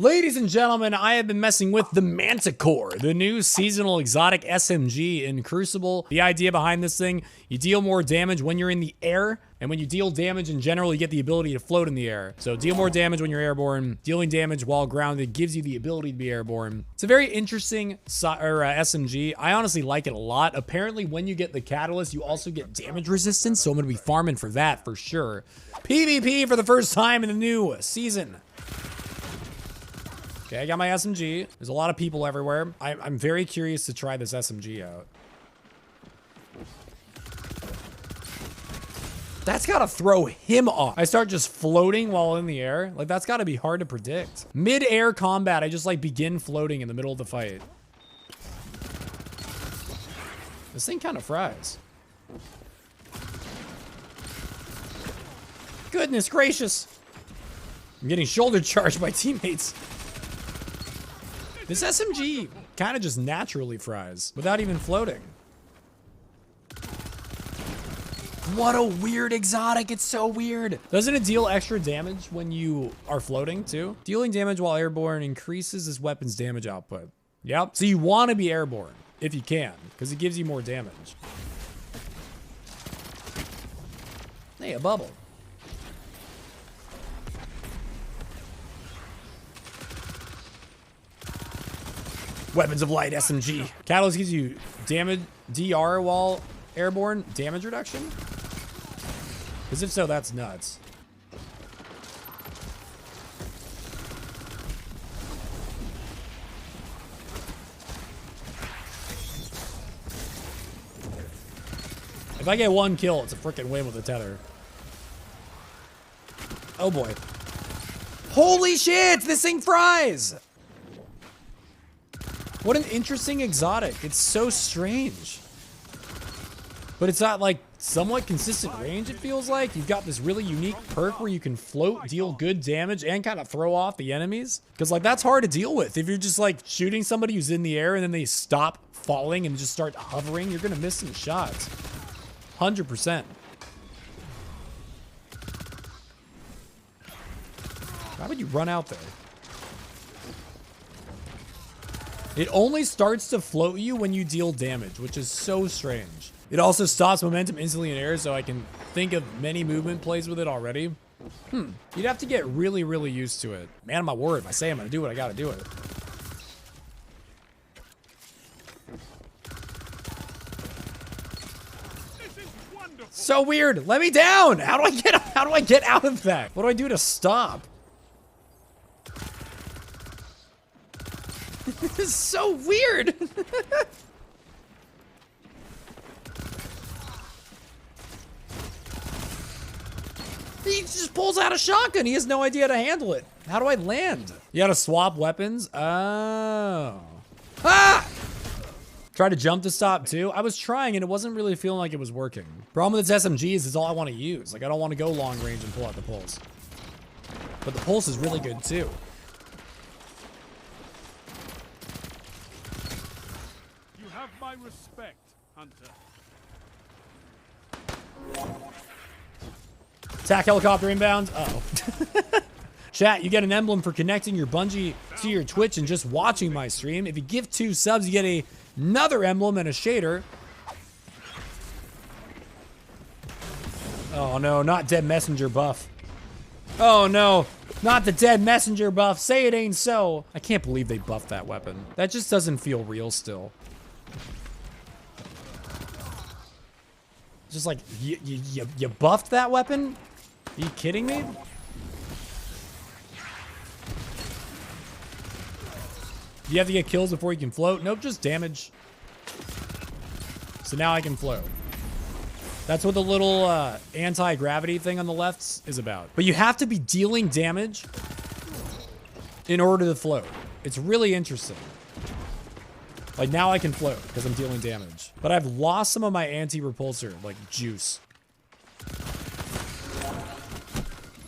Ladies and gentlemen, I have been messing with the Manticore, the new seasonal exotic SMG in Crucible. The idea behind this thing, you deal more damage when you're in the air, and when you deal damage in general, you get the ability to float in the air. So deal more damage when you're airborne. Dealing damage while grounded gives you the ability to be airborne. It's a very interesting SMG. I honestly like it a lot. Apparently, when you get the catalyst, you also get damage resistance, so I'm gonna be farming for that for sure. PvP for the first time in the new season. Okay, I got my SMG. There's a lot of people everywhere. I'm very curious to try this SMG out. That's gotta throw him off. I start just floating while in the air. Like, that's gotta be hard to predict. Mid-air combat, I just like begin floating in the middle of the fight. This thing kind of fries. Goodness gracious. I'm getting shoulder charged by teammates. This SMG kind of just naturally fries without even floating. What a weird exotic. It's so weird. Doesn't it deal extra damage when you are floating too? Dealing damage while airborne increases this weapon's damage output. Yep. So you want to be airborne if you can, because it gives you more damage. Hey, a bubble. Weapons of Light SMG. Catalyst gives you damage DR while airborne. Damage reduction? Because if so, that's nuts. If I get one kill, it's a freaking win with a tether. Oh boy. Holy shit! This thing fries! What an interesting exotic. It's so strange. But it's not like somewhat consistent range, it feels like. You've got this really unique perk where you can float, deal good damage, and kind of throw off the enemies. Because like that's hard to deal with. If you're just like shooting somebody who's in the air and then they stop falling and just start hovering, you're gonna miss some shots. 100%. Why would you run out there? It only starts to float you when you deal damage, which is so strange. It also stops momentum instantly in air, so I can think of many movement plays with it already. You'd have to get really, really used to it. Man, my word, if I say I'm gonna do it, I gotta do it. So weird. Let me down. How do I get out of that? What do I do to stop? This is so weird. He just pulls out a shotgun. He has no idea how to handle it. How do I land? You gotta swap weapons? Oh. Ah! Try to jump to stop too. I was trying and it wasn't really feeling like it was working. Problem with this SMG is it's all I want to use. Like I don't want to go long range and pull out the pulse. But the pulse is really good too. My respect, Hunter. Attack helicopter inbound. Uh-oh. Chat, you get an emblem for connecting your Bungie to your Twitch and just watching my stream. If you give 2 subs, you get another emblem and a shader. Oh no, not dead messenger buff. Oh no, not the dead messenger buff. Say it ain't so. I can't believe they buffed that weapon. That just doesn't feel real still. Just like, you buffed that weapon? Are you kidding me? You have to get kills before you can float? Nope, just damage. So now I can float. That's what the little anti-gravity thing on the left is about. But you have to be dealing damage in order to float. It's really interesting. Like now I can float because I'm dealing damage. But I've lost some of my anti-repulsor, like juice.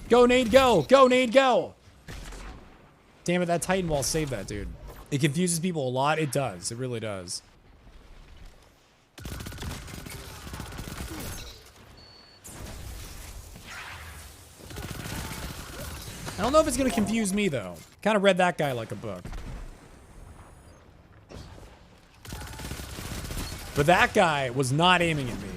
Go nade, go! Go nade, go! Damn it, that Titan wall saved that, dude. It confuses people a lot. It does. It really does. I don't know if it's gonna confuse me though. Kind of read that guy like a book. But that guy was not aiming at me.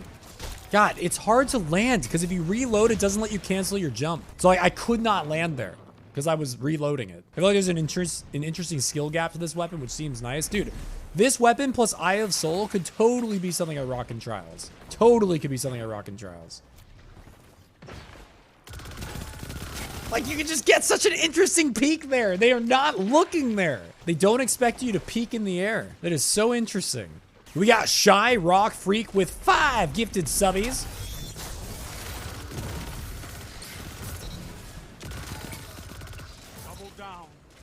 God, it's hard to land because if you reload, it doesn't let you cancel your jump. So I could not land there because I was reloading it. I feel like there's an interesting skill gap to this weapon, which seems nice. Dude, this weapon plus Eye of Soul could totally be something at Rockin' Trials. Totally could be something at Rockin' Trials. Like, you can just get such an interesting peek there. They are not looking there. They don't expect you to peek in the air. That is so interesting. We got Shy Rock Freak with 5 gifted subbies.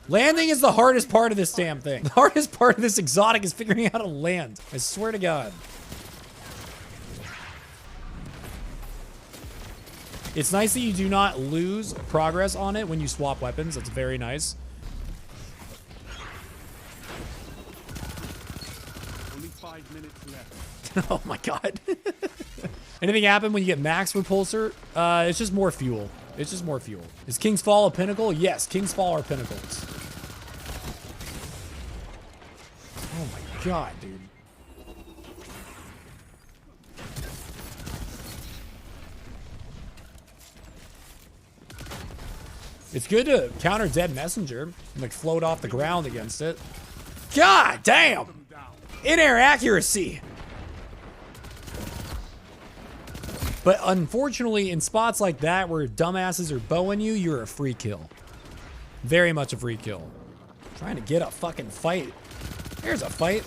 Landing is the hardest part of this damn thing. The hardest part of this exotic is figuring out how to land. I swear to God. It's nice that you do not lose progress on it when you swap weapons. That's very nice. Only 5 minutes left. Oh my God. Anything happen when you get max repulsor? It's just more fuel. It's just more fuel. Is King's Fall a pinnacle? Yes, King's Fall are pinnacles. Oh my God, dude. It's good to counter Dead Messenger and like float off the ground against it. God damn! In-air accuracy! But unfortunately, in spots like that where dumbasses are bowing you, you're a free kill. Very much a free kill. Trying to get a fucking fight. There's a fight.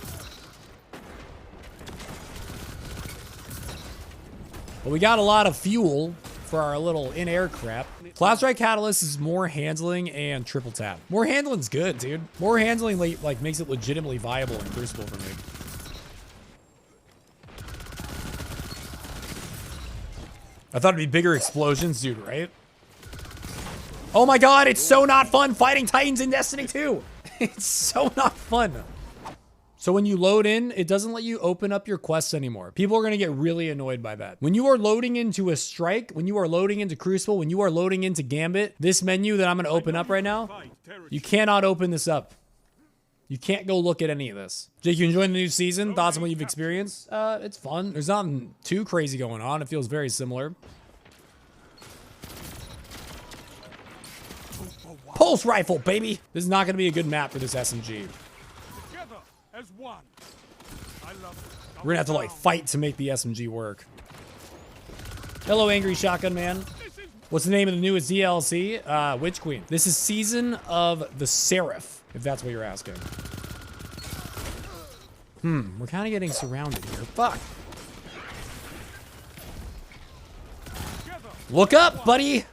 But we got a lot of fuel for our little in-air crap. Cloud Strike Catalyst is more handling and triple tap. More handling's good, dude. More handling like makes it legitimately viable in Crucible for me. I thought it'd be bigger explosions, dude, right? Oh my God, it's so not fun fighting Titans in Destiny 2. It's so not fun. So when you load in, it doesn't let you open up your quests anymore. People are gonna get really annoyed by that. When you are loading into a Strike, when you are loading into Crucible, when you are loading into Gambit, this menu that I'm gonna open up right now, you cannot open this up. You can't go look at any of this. Jake, you enjoying the new season? Thoughts on what you've experienced? It's fun. There's nothing too crazy going on. It feels very similar. Pulse rifle, baby! This is not gonna be a good map for this SMG. As one. I love it. We're gonna have to like fight to make the SMG work. Hello, Angry Shotgun Man. What's the name of the newest DLC? Witch Queen. This is Season of the Seraph, if that's what you're asking. We're kind of getting surrounded here. Fuck. Look up, buddy.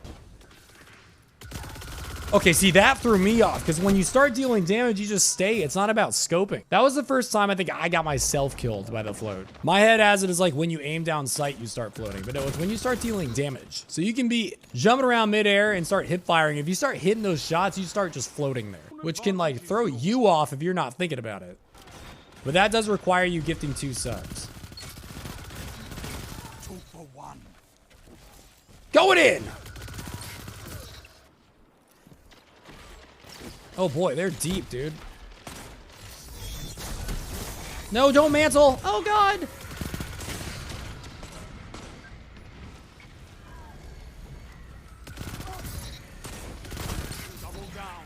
Okay, see, that threw me off, because when you start dealing damage, you just stay. It's not about scoping. That was the first time I think I got myself killed by the float. My head has it as like when you aim down sight, you start floating. But no, it's when you start dealing damage. So you can be jumping around midair and start hip firing. If you start hitting those shots, you start just floating there, which can like throw you off if you're not thinking about it. But that does require you gifting 2 subs. 2 for 1. Going in! Oh boy, they're deep, dude. No, don't mantle. Oh God.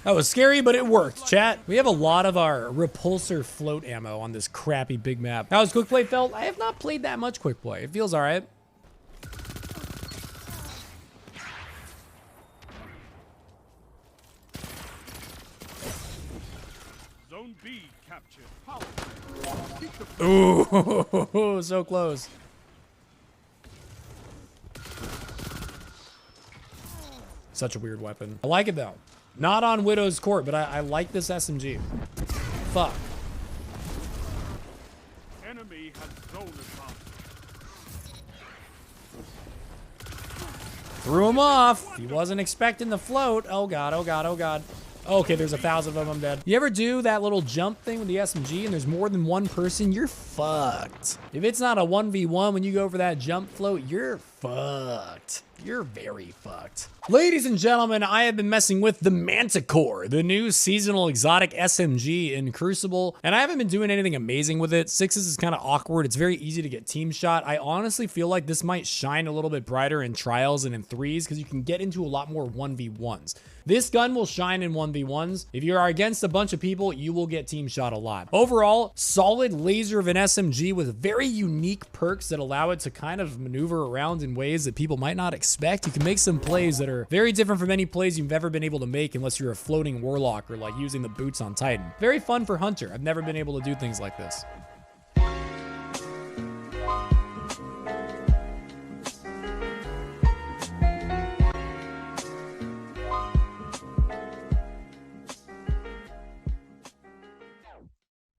That was scary, but it worked, chat. We have a lot of our repulsor float ammo on this crappy big map. How's quick play felt? I have not played that much quick play. It feels all right. Zone B captured. Ooh, so close. Such a weird weapon. I like it though. Not on Widow's Court, but I like this SMG. Fuck. Enemy has zone advantage. Threw him off. He wasn't expecting the float. Oh God, oh God, oh God. Okay, there's 1,000 of them. I'm dead. You ever do that little jump thing with the SMG and there's more than one person? You're fucked. If it's not a 1v1 when you go for that jump float, you're fucked. You're very fucked. Ladies and gentlemen, I have been messing with the Manticore, the new seasonal exotic SMG in Crucible, and I haven't been doing anything amazing with it. Sixes is kind of awkward. It's very easy to get team shot. I honestly feel like this might shine a little bit brighter in trials and in threes because you can get into a lot more 1v1s. This gun will shine in 1v1s. If you are against a bunch of people, you will get team shot a lot. Overall, solid laser of an SMG with very unique perks that allow it to kind of maneuver around in ways that people might not expect. You can make some plays that are very different from any plays you've ever been able to make unless you're a floating warlock or like using the boots on Titan. Very fun for Hunter. I've never been able to do things like this.